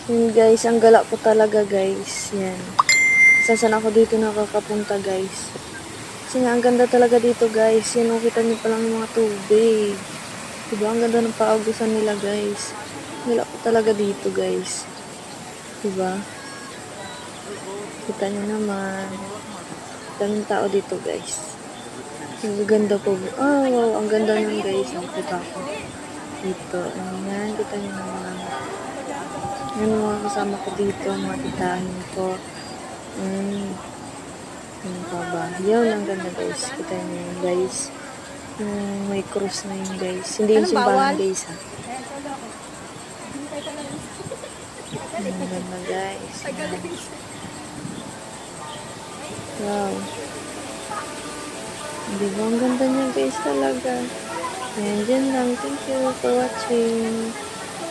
Yun guys, ang gala ko talaga guys. Yan. Saan ako dito nakakapunta guys. Kasi nga, ang ganda talaga dito guys. Yan, kita niyo pa lang yung mga tubig. Diba? Ang ganda ng paugusan nila guys. Gala ko talaga dito guys. Diba? Kita niyo naman. Daming tao dito guys. Ang ganda po. Oh, wow. Ang ganda nun guys. Ang kita ko. Dito. Ayan. Kita niyo naman. Yan mga kasama ko dito. Mga titahin ko. Ano pa ba? Yun, ang ganda guys. Kita niyo yun guys. Yung may cross na yun guys. Hindi yung simbahan guys ha. Ang ganda guys. Wow. Di ba ang ganda niya guys talaga. Ayan, dyan lang. Thank you for watching.